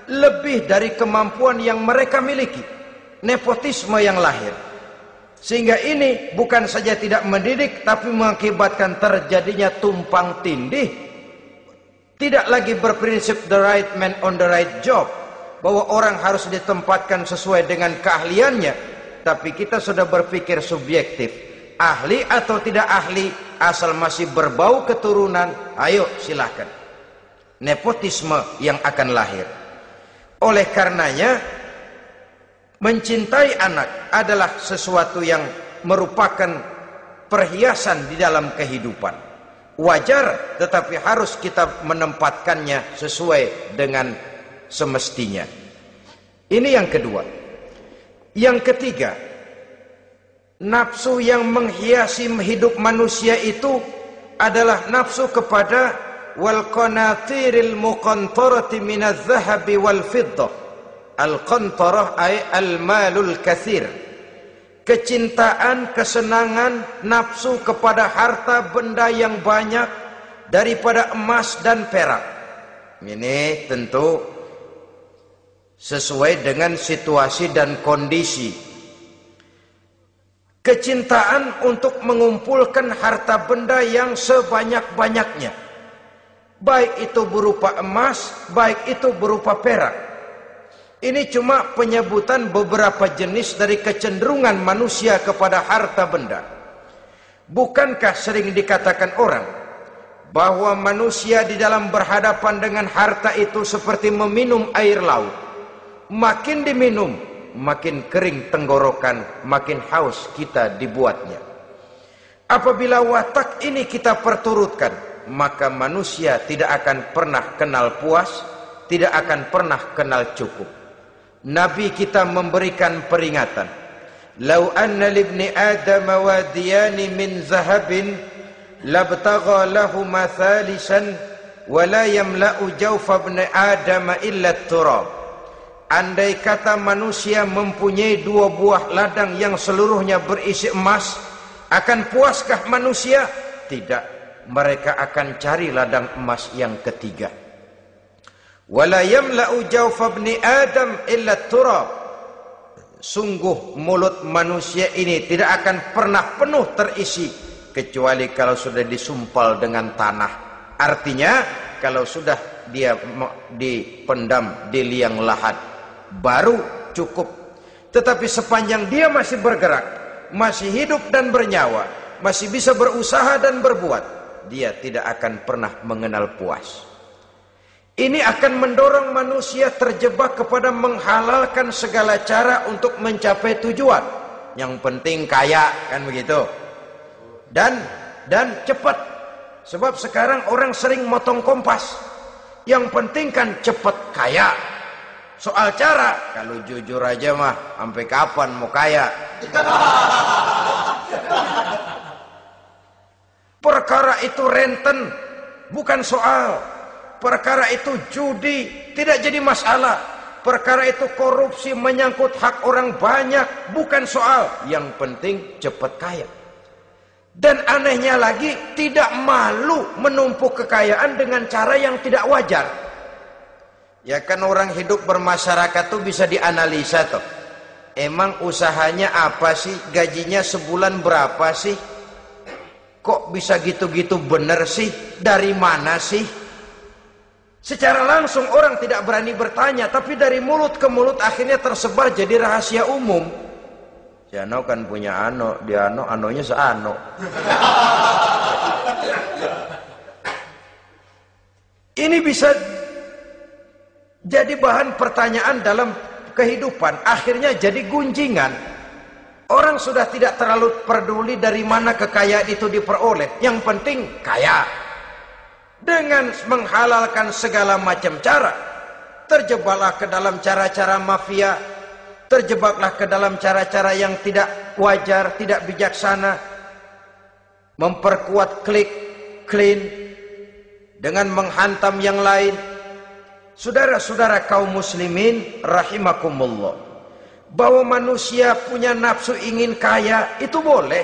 lebih dari kemampuan yang mereka miliki. Nepotisme yang lahir. Sehingga ini bukan saja tidak mendidik, tapi mengakibatkan terjadinya tumpang tindih. Tidak lagi berprinsip the right man on the right job, bahwa orang harus ditempatkan sesuai dengan keahliannya, tapi kita sudah berpikir subjektif. Ahli atau tidak ahli, asal masih berbau keturunan, ayo silahkan. Nepotisme yang akan lahir. Oleh karenanya, mencintai anak adalah sesuatu yang merupakan perhiasan di dalam kehidupan. Wajar, tetapi harus kita menempatkannya sesuai dengan semestinya. Ini yang kedua. Yang ketiga, nafsu yang menghiasi hidup manusia itu adalah nafsu kepada wal qanatiril muqantarati minadz zahabi wal fiddah. Al-qantarah ay al-malul katsir. Kecintaan, kesenangan, nafsu kepada harta benda yang banyak daripada emas dan perak. Ini tentu sesuai dengan situasi dan kondisi. Kecintaan untuk mengumpulkan harta benda yang sebanyak-banyaknya, baik itu berupa emas, baik itu berupa perak. Ini cuma penyebutan beberapa jenis dari kecenderungan manusia kepada harta benda. Bukankah sering dikatakan orang bahwa manusia di dalam berhadapan dengan harta itu seperti meminum air laut. Makin diminum, makin kering tenggorokan, makin haus kita dibuatnya. Apabila watak ini kita perturutkan, maka manusia tidak akan pernah kenal puas, tidak akan pernah kenal cukup. Nabi kita memberikan peringatan. Lau anna libni Adam wadiyani min zahabin labtagha lahu mathalisan wa la yamla'u jawfa ibni Adam illa turab. Andai kata manusia mempunyai dua buah ladang yang seluruhnya berisi emas, akan puaskah manusia? Tidak. Mereka akan cari ladang emas yang ketiga. Wala yamla'u jawfa ibni Adam illa turab. Sungguh mulut manusia ini tidak akan pernah penuh terisi kecuali kalau sudah disumpal dengan tanah. Artinya kalau sudah dia dipendam di liang lahat baru cukup. Tetapi sepanjang dia masih bergerak, masih hidup dan bernyawa, masih bisa berusaha dan berbuat, dia tidak akan pernah mengenal puas. Ini akan mendorong manusia terjebak kepada menghalalkan segala cara untuk mencapai tujuan. Yang penting kaya, kan begitu. Dan cepat. Sebab sekarang orang sering motong kompas. Yang penting kan cepat kaya. Soal cara, kalau jujur aja mah, sampai kapan mau kaya? Perkara itu renten, bukan soal. Perkara itu judi, tidak jadi masalah. Perkara itu korupsi menyangkut hak orang banyak, bukan soal. Yang penting cepat kaya. Dan anehnya lagi, tidak malu menumpuk kekayaan dengan cara yang tidak wajar. Ya kan orang hidup bermasyarakat tuh bisa dianalisa tuh. Emang usahanya apa sih? Gajinya sebulan berapa sih? Kok bisa gitu-gitu bener sih? Dari mana sih? Secara langsung orang tidak berani bertanya, tapi dari mulut ke mulut akhirnya tersebar jadi rahasia umum. Si Ano kan punya ano, dia ano, anonya seano. Ini bisa jadi bahan pertanyaan dalam kehidupan, akhirnya jadi gunjingan. Orang sudah tidak terlalu peduli dari mana kekayaan itu diperoleh, yang penting kaya. Dengan menghalalkan segala macam cara, terjebaklah ke dalam cara-cara mafia, terjebaklah ke dalam cara-cara yang tidak wajar, tidak bijaksana, memperkuat klik, clean, dengan menghantam yang lain. Saudara-saudara kaum muslimin rahimakumullah, bahwa manusia punya nafsu ingin kaya itu boleh.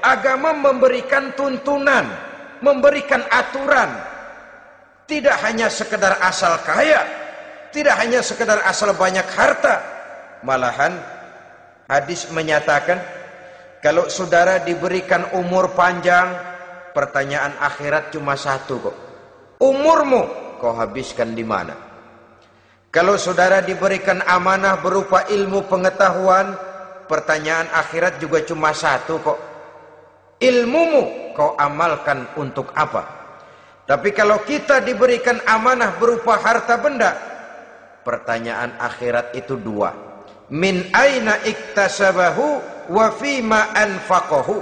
Agama memberikan tuntunan, memberikan aturan. Tidak hanya sekedar asal kaya, tidak hanya sekedar asal banyak harta. Malahan hadis menyatakan, kalau saudara diberikan umur panjang, pertanyaan akhirat cuma satu kok. Umurmu kau habiskan di mana? Kalau saudara diberikan amanah berupa ilmu pengetahuan, pertanyaan akhirat juga cuma satu kok. Ilmumu kau amalkan untuk apa? Tapi kalau kita diberikan amanah berupa harta benda, pertanyaan akhirat itu dua. Min aina iktasabahu wa fima anfaqahu.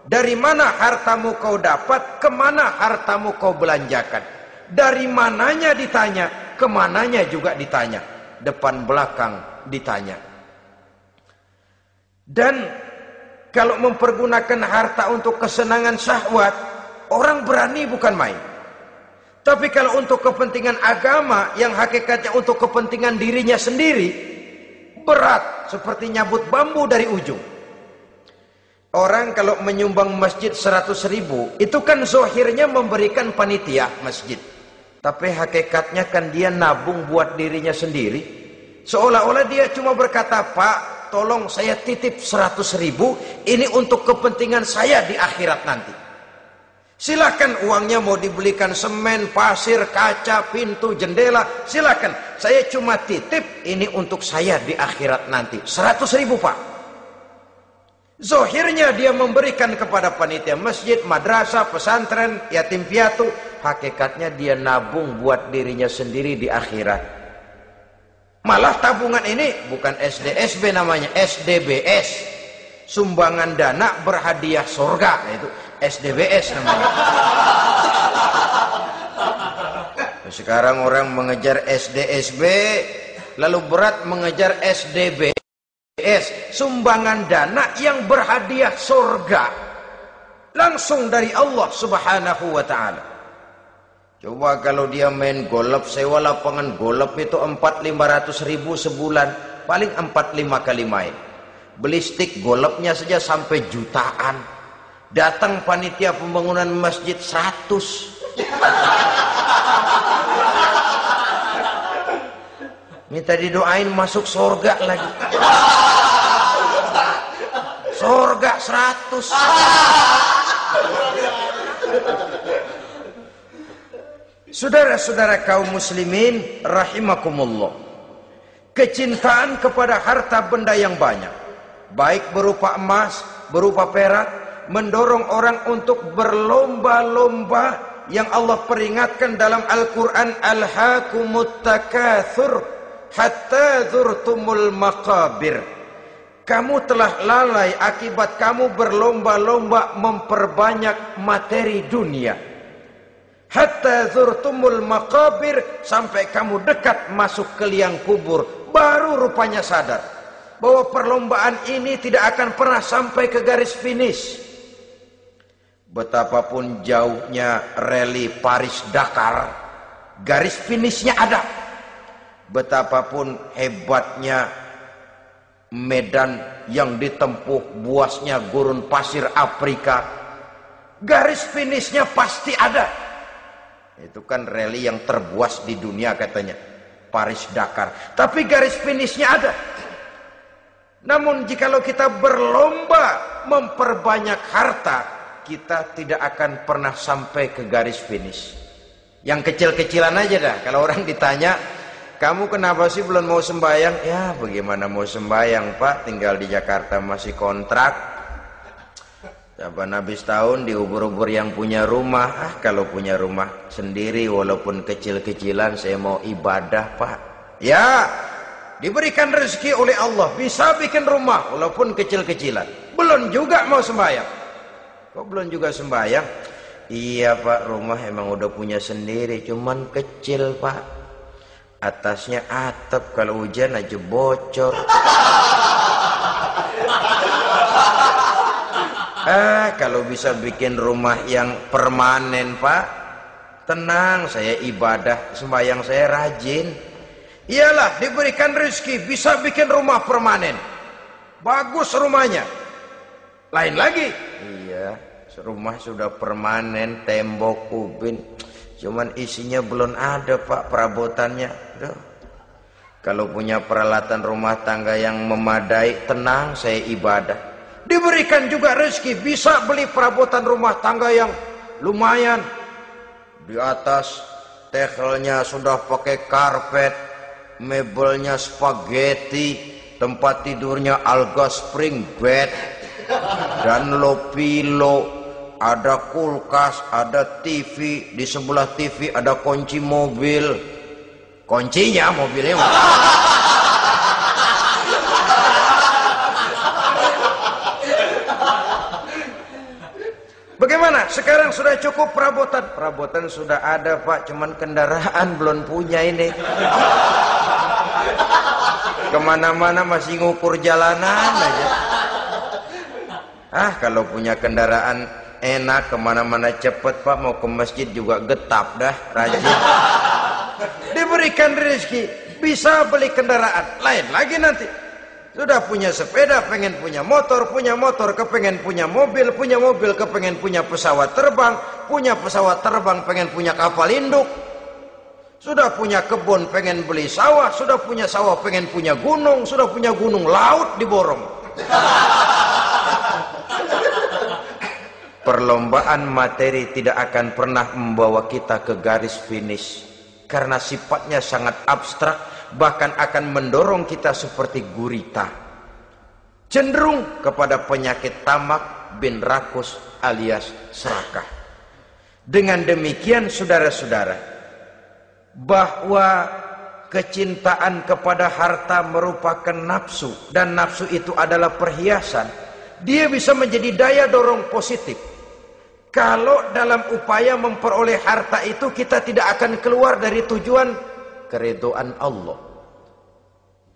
Dari mana hartamu kau dapat, kemana hartamu kau belanjakan. Dari mananya ditanya, kemananya juga ditanya. Depan belakang ditanya. Dan kalau mempergunakan harta untuk kesenangan syahwat, orang berani bukan main. Tapi kalau untuk kepentingan agama, yang hakikatnya untuk kepentingan dirinya sendiri, berat seperti nyabut bambu dari ujung. Orang kalau menyumbang masjid 100.000, itu kan zohirnya memberikan panitia masjid. Tapi hakikatnya kan dia nabung buat dirinya sendiri. Seolah-olah dia cuma berkata, Pak, tolong saya titip 100.000, ini untuk kepentingan saya di akhirat nanti. Silakan uangnya mau dibelikan semen, pasir, kaca, pintu, jendela, silakan. Saya cuma titip, ini untuk saya di akhirat nanti. 100.000 Pak. Zohirnya dia memberikan kepada panitia masjid, madrasah, pesantren, yatim piatu. Hakikatnya dia nabung buat dirinya sendiri di akhirat. Malah tabungan ini bukan SDSB namanya, SDBS. Sumbangan dana berhadiah surga, itu SDBS namanya. Sekarang orang mengejar SDSB, lalu berat mengejar SDBS, sumbangan dana yang berhadiah surga langsung dari Allah Subhanahu wa ta'ala. Coba kalau dia main golf, sewa lapangan golf itu 400-500 ribu sebulan, paling 4-5 kali main. Beli stick golfnya saja sampai jutaan. Datang panitia pembangunan masjid 100. Minta didoain masuk surga lagi. Surga 100. Saudara-saudara kaum muslimin rahimakumullah, kecintaan kepada harta benda yang banyak, baik berupa emas, berupa perak, mendorong orang untuk berlomba-lomba yang Allah peringatkan dalam Al-Quran, alhaakumut takatsur hatta zurtumul maqabir. Kamu telah lalai akibat kamu berlomba-lomba memperbanyak materi dunia. Hatta zurtumul maqabir, sampai kamu dekat masuk ke liang kubur, baru rupanya sadar bahwa perlombaan ini tidak akan pernah sampai ke garis finish. Betapapun jauhnya rally Paris-Dakar, garis finishnya ada. Betapapun hebatnya medan yang ditempuh, buasnya gurun pasir Afrika, garis finishnya pasti ada. Itu kan rally yang terbuas di dunia katanya, Paris-Dakar. Tapi garis finishnya ada. Namun jikalau kita berlomba memperbanyak harta, kita tidak akan pernah sampai ke garis finish. Yang kecil-kecilan aja dah. Kalau orang ditanya, kamu kenapa sih belum mau sembahyang? Ya bagaimana mau sembahyang Pak, tinggal di Jakarta masih kontrak. Saban habis tahun diubur-ubur yang punya rumah. Kalau punya rumah sendiri walaupun kecil-kecilan saya mau ibadah Pak. Ya, diberikan rezeki oleh Allah bisa bikin rumah walaupun kecil-kecilan. Belum juga mau sembahyang. Kok belum juga sembahyang? Iya Pak, rumah emang udah punya sendiri, cuman kecil Pak. Atasnya atap, kalau hujan aja bocor. Kalau bisa bikin rumah yang permanen Pak, tenang, saya ibadah, sembahyang saya rajin. Iyalah, diberikan rezeki bisa bikin rumah permanen. Bagus rumahnya. Lain lagi. Iya, rumah sudah permanen, tembok, ubin, cuman isinya belum ada Pak, perabotannya. Duh. Kalau punya peralatan rumah tangga yang memadai, tenang, saya ibadah. Diberikan juga rezeki bisa beli perabotan rumah tangga yang lumayan. Di atas tegelnya sudah pakai karpet, mebelnya spaghetti, tempat tidurnya alga spring bed dan lo-pilo, ada kulkas, ada TV, di sebelah TV ada kunci mobil. Kuncinya mobilnya. Bagaimana? Sekarang sudah cukup perabotan. Perabotan sudah ada Pak, cuman kendaraan belum punya ini. Kemana-mana masih ngukur jalanan aja. Kalau punya kendaraan enak, kemana-mana cepet Pak, mau ke masjid juga getap dah, rajin. Diberikan rezeki bisa beli kendaraan. Lain lagi nanti, sudah punya sepeda pengen punya motor kepengen punya mobil kepengen punya pesawat terbang pengen punya kapal induk, sudah punya kebun pengen beli sawah, sudah punya sawah pengen punya gunung, sudah punya gunung laut diborong. Perlombaan materi tidak akan pernah membawa kita ke garis finish. Karena sifatnya sangat abstrak, bahkan akan mendorong kita seperti gurita. Cenderung kepada penyakit tamak bin rakus alias serakah. Dengan demikian saudara-saudara, bahwa kecintaan kepada harta merupakan nafsu, dan nafsu itu adalah perhiasan, dia bisa menjadi daya dorong positif. Kalau dalam upaya memperoleh harta itu kita tidak akan keluar dari tujuan keridhaan Allah.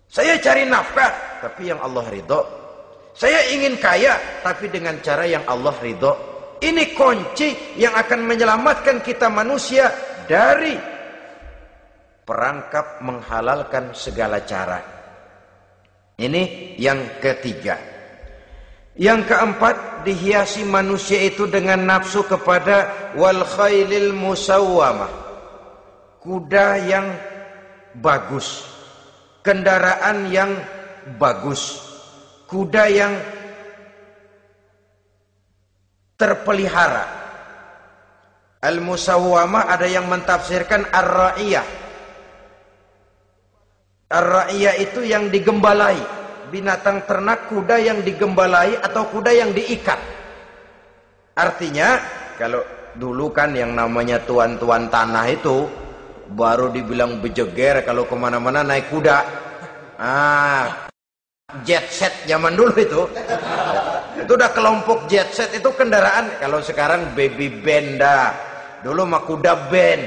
Saya cari nafkah, tapi yang Allah ridho. Saya ingin kaya, tapi dengan cara yang Allah ridho. Ini kunci yang akan menyelamatkan kita manusia dari perangkap menghalalkan segala cara. Ini yang ketiga. Yang keempat, dihiasi manusia itu dengan nafsu kepada wal khailil musawwamah, kuda yang bagus, kendaraan yang bagus, kuda yang terpelihara. Al musawwamah ada yang mentafsirkan ar-ra'iyah. Ar-ra'iyah itu yang digembalai. Binatang ternak, kuda yang digembalai atau kuda yang diikat. Artinya, kalau dulu kan yang namanya tuan-tuan tanah itu baru dibilang bejeger kalau kemana-mana naik kuda. Jet set zaman dulu itu udah kelompok jet set, itu kendaraan. Kalau sekarang baby benda, dulu mah kuda band.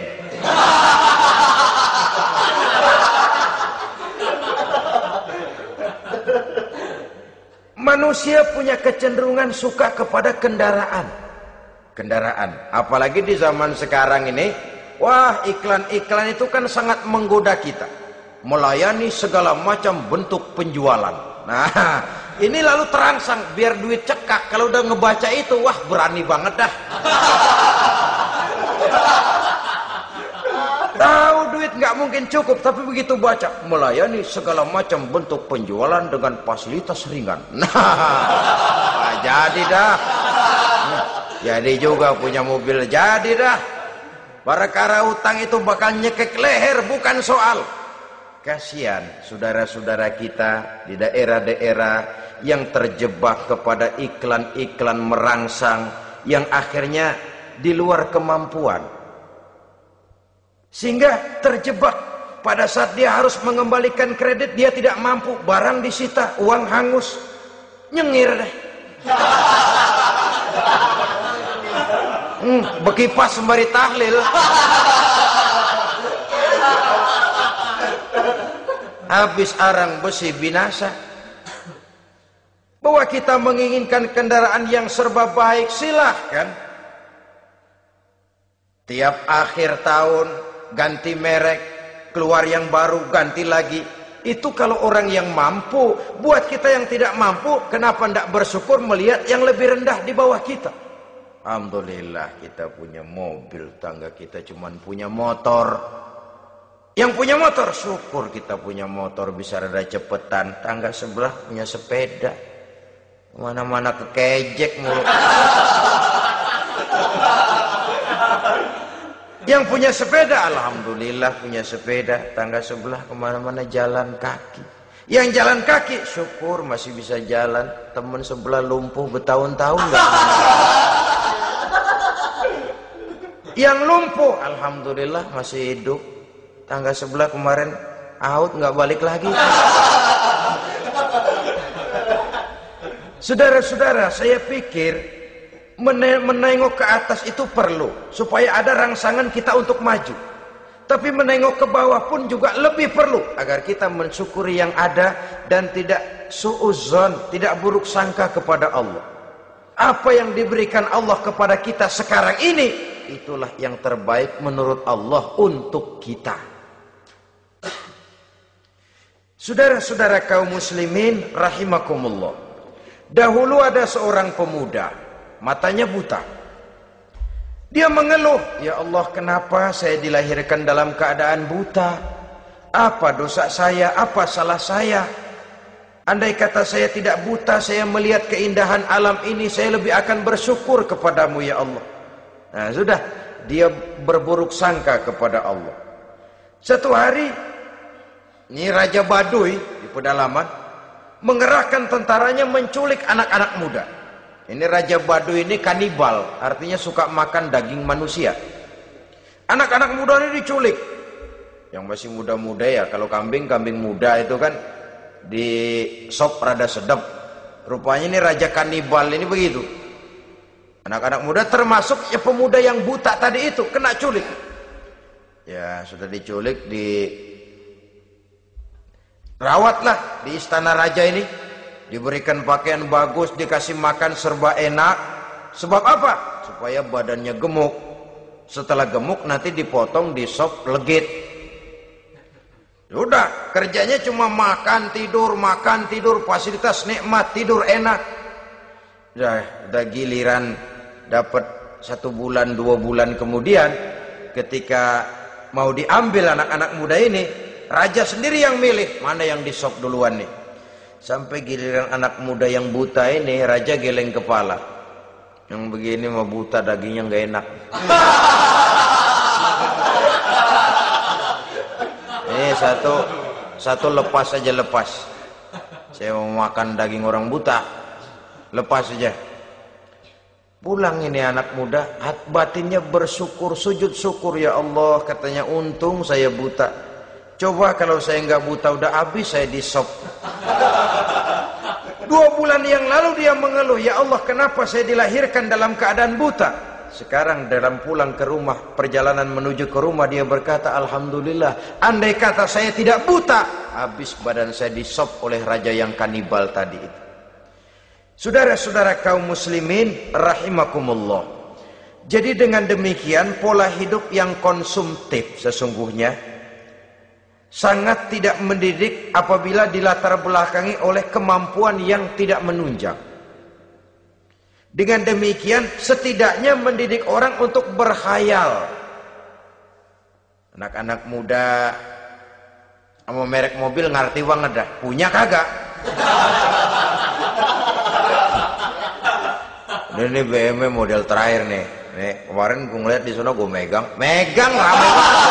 Manusia punya kecenderungan suka kepada kendaraan. Apalagi di zaman sekarang ini, wah, iklan-iklan itu kan sangat menggoda kita. Melayani segala macam bentuk penjualan. Nah, ini lalu terangsang biar duit cekak. Kalau udah ngebaca itu, wah, berani banget dah. Tahu duit nggak mungkin cukup, tapi begitu baca melayani segala macam bentuk penjualan dengan fasilitas ringan. Nah, jadi dah. Jadi juga punya mobil, jadi dah. Perkara utang itu bakal nyekek leher, bukan soal. Kasihan saudara-saudara kita di daerah-daerah yang terjebak kepada iklan-iklan merangsang yang akhirnya di luar kemampuan. Sehingga terjebak pada saat dia harus mengembalikan kredit, dia tidak mampu, barang disita, uang hangus, nyengir deh. Bekipas sembari tahlil. Habis arang besi binasa. Bahwa kita menginginkan kendaraan yang serba baik, silahkan. Tiap akhir tahun ganti merek, keluar yang baru, ganti lagi. Itu kalau orang yang mampu. Buat kita yang tidak mampu, kenapa tidak bersyukur melihat yang lebih rendah di bawah kita? Alhamdulillah kita punya mobil, tangga kita cuma punya motor. Yang punya motor, syukur kita punya motor bisa rada cepetan. Tangga sebelah punya sepeda, mana-mana kekejek mulu. Yang punya sepeda, alhamdulillah punya sepeda. Tangga sebelah kemana-mana jalan kaki. Yang jalan kaki, syukur masih bisa jalan. Temen sebelah lumpuh bertahun-tahun nggak. Yang lumpuh, alhamdulillah masih hidup. Tangga sebelah kemarin out, nggak balik lagi. Saudara-saudara, saya pikir menengok ke atas itu perlu supaya ada rangsangan kita untuk maju. Tapi menengok ke bawah pun juga lebih perlu agar kita mensyukuri yang ada dan tidak suudzon, tidak buruk sangka kepada Allah. Apa yang diberikan Allah kepada kita sekarang ini, itulah yang terbaik menurut Allah untuk kita. Saudara-saudara kaum muslimin rahimakumullah. Dahulu ada seorang pemuda, matanya buta. Dia mengeluh, ya Allah, kenapa saya dilahirkan dalam keadaan buta? Apa dosa saya? Apa salah saya? Andai kata saya tidak buta, saya melihat keindahan alam ini, saya lebih akan bersyukur kepadamu ya Allah. Nah sudah, dia berburuk sangka kepada Allah. Satu hari, ini Raja Baduy di pedalaman mengerahkan tentaranya menculik anak-anak muda. Ini Raja Baduy ini kanibal, artinya suka makan daging manusia. Anak-anak muda ini diculik. Yang masih muda-muda ya, kalau kambing muda itu kan di sop rada sedap. Rupanya ini Raja kanibal ini begitu. Anak-anak muda termasuk ya pemuda yang buta tadi itu kena culik. Ya sudah diculik, rawatlah di istana raja ini, diberikan pakaian bagus, dikasih makan serba enak. Sebab apa? Supaya badannya gemuk. Setelah gemuk nanti dipotong di sop legit. Udah, kerjanya cuma makan tidur, fasilitas nikmat, tidur enak. Udah giliran dapat 1 bulan 2 bulan kemudian, ketika mau diambil anak-anak muda ini, raja sendiri yang milih mana yang disop duluan nih. Sampai giliran anak muda yang buta ini, raja geleng kepala. Yang begini mah buta, dagingnya nggak enak. Ini satu lepas aja, lepas. Saya mau makan daging orang buta, lepas aja. Pulang ini anak muda, batinnya bersyukur, sujud syukur, ya Allah, katanya untung saya buta. Coba kalau saya nggak buta udah habis saya disop. 2 bulan yang lalu dia mengeluh, ya Allah, kenapa saya dilahirkan dalam keadaan buta? Sekarang dalam pulang ke rumah, perjalanan menuju ke rumah, dia berkata, alhamdulillah, andai kata saya tidak buta, habis badan saya disop oleh raja yang kanibal tadi itu. Saudara-saudara kaum muslimin rahimakumullah. Jadi dengan demikian pola hidup yang konsumtif sesungguhnya sangat tidak mendidik apabila dilatar belakangi oleh kemampuan yang tidak menunjang. Dengan demikian setidaknya mendidik orang untuk berkhayal. Anak-anak muda sama merek mobil ngerti banget dah, punya kagak? Ini BMW model terakhir nih, Nih, kemarin gue ngeliat di sana gue megang rame banget.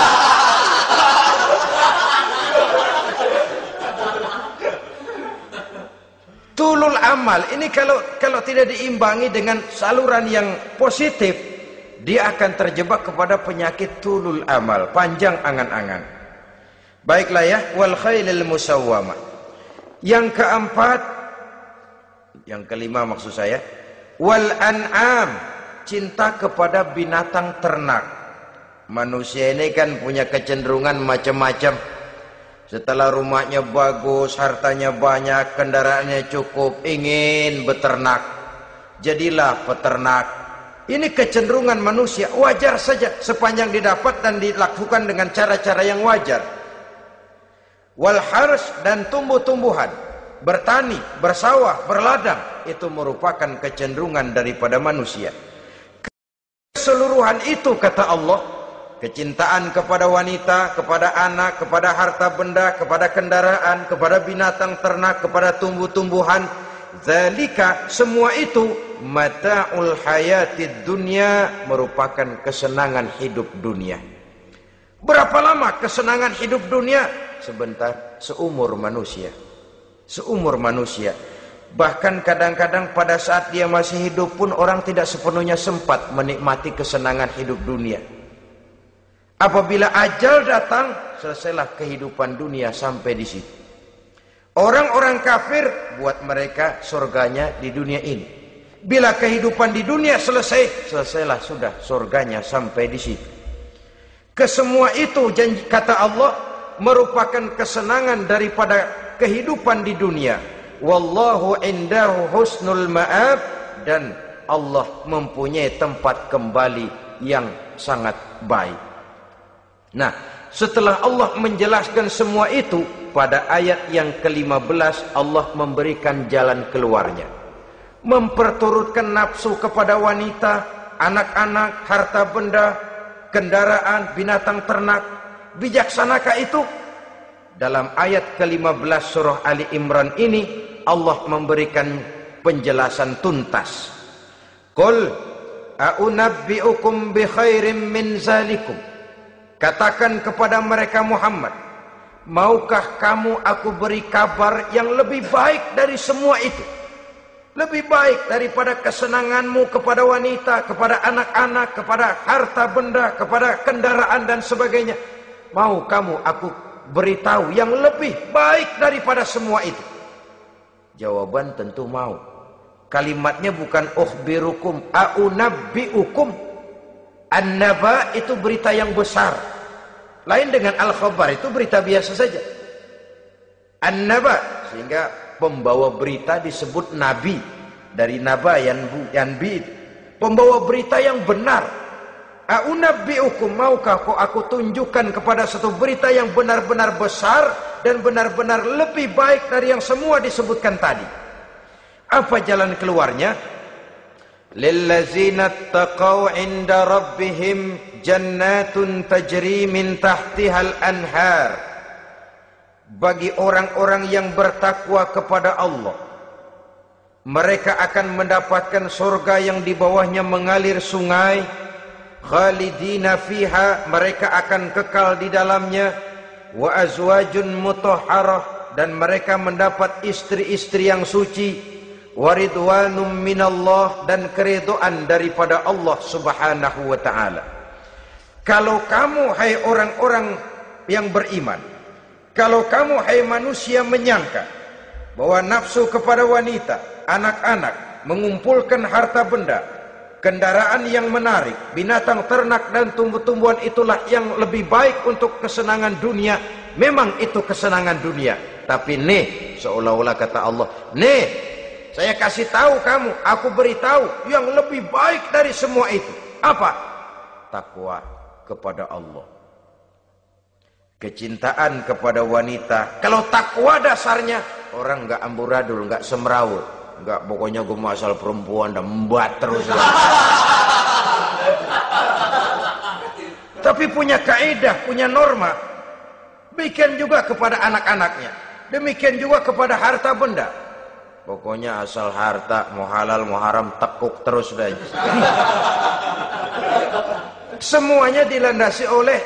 Tulul amal ini kalau tidak diimbangi dengan saluran yang positif, dia akan terjebak kepada penyakit tulul amal, panjang angan-angan. Baiklah ya, wal khailil musawwamah. Yang keempat, yang kelima maksud saya, wal an'am, cinta kepada binatang ternak. Manusia ini kan punya kecenderungan macam-macam. Setelah rumahnya bagus, hartanya banyak, kendaraannya cukup, ingin beternak. Jadilah peternak. Ini kecenderungan manusia, wajar saja sepanjang didapat dan dilakukan dengan cara-cara yang wajar. Wal hars, dan tumbuh-tumbuhan, bertani, bersawah, berladang, itu merupakan kecenderungan daripada manusia. Keseluruhan itu kata Allah, kecintaan kepada wanita, kepada anak, kepada harta benda, kepada kendaraan, kepada binatang ternak, kepada tumbuh-tumbuhan, zalika, semua itu mata'ul hayatid dunya, merupakan kesenangan hidup dunia. Berapa lama kesenangan hidup dunia? Sebentar, seumur manusia. Seumur manusia. Bahkan kadang-kadang pada saat dia masih hidup pun orang tidak sepenuhnya sempat menikmati kesenangan hidup dunia. Apabila ajal datang, selesailah kehidupan dunia sampai di situ. Orang-orang kafir, buat mereka surganya di dunia ini. Bila kehidupan di dunia selesai, selesailah sudah surganya sampai di situ. Kesemua itu, janji kata Allah, merupakan kesenangan daripada kehidupan di dunia. Wallahu indahu husnul ma'ab, dan Allah mempunyai tempat kembali yang sangat baik. Nah, setelah Allah menjelaskan semua itu, pada ayat yang ke-15 Allah memberikan jalan keluarnya. Memperturutkan nafsu kepada wanita, anak-anak, harta benda, kendaraan, binatang ternak. Bijaksanakah itu? Dalam ayat ke-15 surah Ali Imran ini, Allah memberikan penjelasan tuntas. Qul a'unabbi'ukum bi khairim min zalikum. Katakan kepada mereka Muhammad, maukah kamu aku beri kabar yang lebih baik dari semua itu? Lebih baik daripada kesenanganmu kepada wanita, kepada anak-anak, kepada harta benda, kepada kendaraan dan sebagainya. Mau kamu aku beritahu yang lebih baik daripada semua itu? Jawaban tentu mau. Kalimatnya bukan ukhbirukum, a'unabbi'ukum. An-naba itu berita yang besar. Lain dengan al-khabar, itu berita biasa saja. An-naba, sehingga pembawa berita disebut nabi. Dari naba yanbi, pembawa berita yang benar. A'unabbi'ukum, maukah aku tunjukkan kepada satu berita yang benar-benar besar dan benar-benar lebih baik dari yang semua disebutkan tadi. Apa jalan keluarnya? Lillazina taqaw 'inda rabbihim jannatun tajri min tahtihal anhar. Bagi orang-orang yang bertakwa kepada Allah, mereka akan mendapatkan surga yang di bawahnya mengalir sungai. Khalidina fiha, mereka akan kekal di dalamnya. Wa azwajun mutahharah, dan mereka mendapat istri-istri yang suci. Waridwanum minallah, dan keridhaan daripada Allah subhanahu wa ta'ala. Kalau kamu hai orang-orang yang beriman, kalau kamu hai manusia menyangka bahwa nafsu kepada wanita, anak-anak, mengumpulkan harta benda, kendaraan yang menarik, binatang ternak dan tumbuh-tumbuhan itulah yang lebih baik untuk kesenangan dunia, memang itu kesenangan dunia. Tapi nih, seolah-olah kata Allah, nih saya kasih tahu kamu, aku beritahu yang lebih baik dari semua itu. Apa? Takwa kepada Allah. Kecintaan kepada wanita. Kalau takwa dasarnya, orang nggak amburadul, nggak semrawut, nggak pokoknya gue asal perempuan dan membuat terus. Tapi punya kaidah, punya norma. Demikian juga kepada anak-anaknya. Demikian juga kepada harta benda. Pokoknya asal harta, mau halal mau haram, tekuk terus sudah. Semuanya dilandasi oleh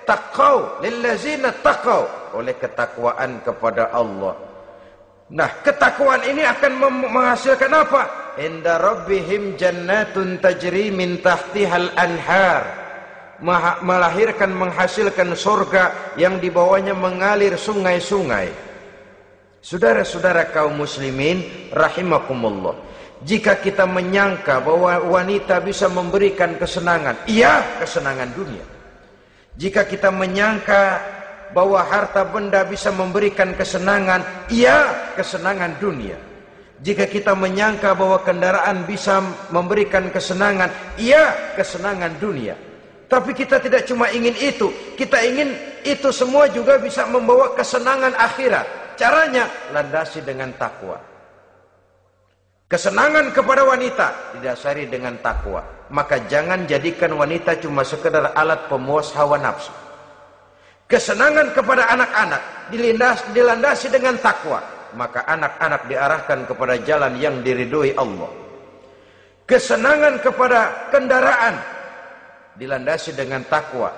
taqau, lillazina taqau, oleh ketakwaan kepada Allah. Nah, ketakwaan ini akan menghasilkan apa? Inda rabbihim jannatun tajri min tahtihal anhar. Melahirkan, menghasilkan surga yang di bawahnya mengalir sungai-sungai. Saudara-saudara kaum muslimin rahimakumullah, jika kita menyangka bahwa wanita bisa memberikan kesenangan, iya, kesenangan dunia. Jika kita menyangka bahwa harta benda bisa memberikan kesenangan, iya, kesenangan dunia. Jika kita menyangka bahwa kendaraan bisa memberikan kesenangan, iya, kesenangan dunia. Tapi kita tidak cuma ingin itu, kita ingin itu semua juga bisa membawa kesenangan akhirat. Caranya landasi dengan takwa. Kesenangan kepada wanita didasari dengan takwa. Maka jangan jadikan wanita cuma sekedar alat pemuas hawa nafsu. Kesenangan kepada anak-anak dilandasi dengan takwa. Maka anak-anak diarahkan kepada jalan yang diridhoi Allah. Kesenangan kepada kendaraan dilandasi dengan takwa.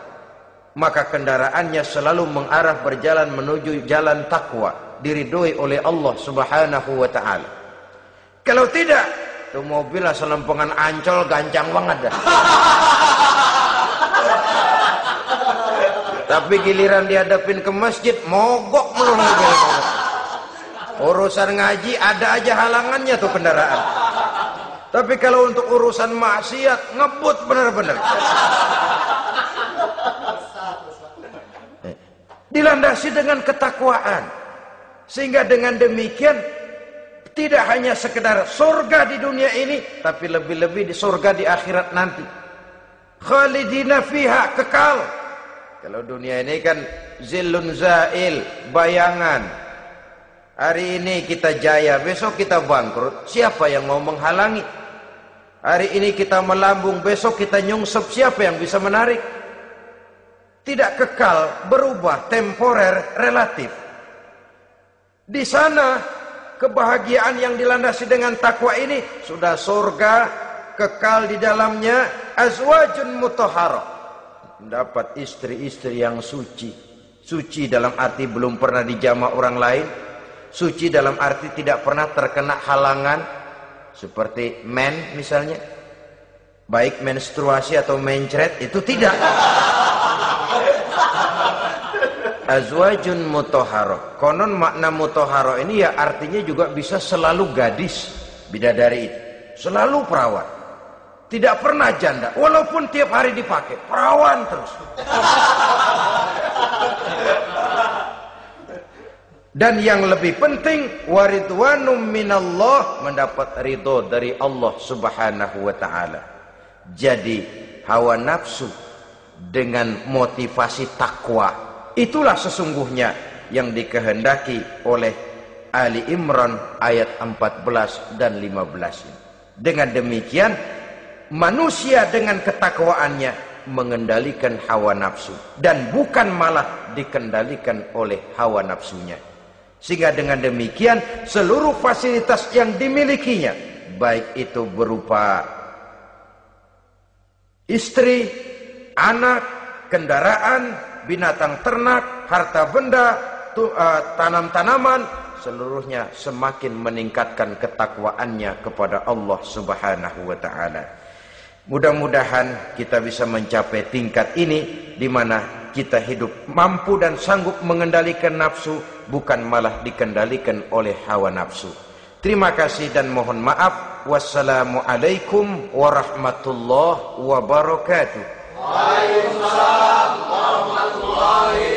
Maka kendaraannya selalu mengarah berjalan menuju jalan takwa, diridhoi oleh Allah Subhanahu wa ta'ala. Kalau tidak, tuh mobil asal lempengan Ancol gancang banget dah. Tapi giliran dihadapin ke masjid, mogok melulu mobil. Urusan ngaji ada aja halangannya tuh kendaraan. Tapi kalau untuk urusan maksiat, ngebut benar-benar. Dilandasi dengan ketakwaan. Sehingga dengan demikian tidak hanya sekedar surga di dunia ini, tapi lebih-lebih di surga di akhirat nanti. Khalidina fiha, kekal. Kalau dunia ini kan zillun zail, bayangan. Hari ini kita jaya, besok kita bangkrut. Siapa yang mau menghalangi? Hari ini kita melambung, besok kita nyungsep. Siapa yang bisa menarik? Tidak kekal, berubah, temporer, relatif. Di sana kebahagiaan yang dilandasi dengan takwa ini sudah surga, kekal di dalamnya, azwajun mutahharah. Mendapat istri-istri yang suci. Suci dalam arti belum pernah dijamah orang lain. Suci dalam arti tidak pernah terkena halangan. Seperti men misalnya. Baik menstruasi atau mencret, itu tidak. Azwajun mutahharah. Konon makna mutahharah ini ya artinya juga bisa selalu gadis, bidadari itu. Selalu perawan. Tidak pernah janda. Walaupun tiap hari dipakai, perawan terus. Dan yang lebih penting, waridwanum minallah, mendapat ridho dari Allah Subhanahu wa ta'ala. Jadi hawa nafsu dengan motivasi takwa, itulah sesungguhnya yang dikehendaki oleh Ali Imran ayat 14 dan 15. Dengan demikian, manusia dengan ketakwaannya mengendalikan hawa nafsu. Dan bukan malah dikendalikan oleh hawa nafsunya. Sehingga dengan demikian, seluruh fasilitas yang dimilikinya, baik itu berupa istri, anak, kendaraan, binatang ternak, harta benda, tanam-tanaman, seluruhnya semakin meningkatkan ketakwaannya kepada Allah Subhanahu wa ta'ala. Mudah-mudahan kita bisa mencapai tingkat ini, di mana kita hidup mampu dan sanggup mengendalikan nafsu, bukan malah dikendalikan oleh hawa nafsu. Terima kasih dan mohon maaf. Wassalamualaikum warahmatullahi wabarakatuh. Waalaikumsalam warahmatullahi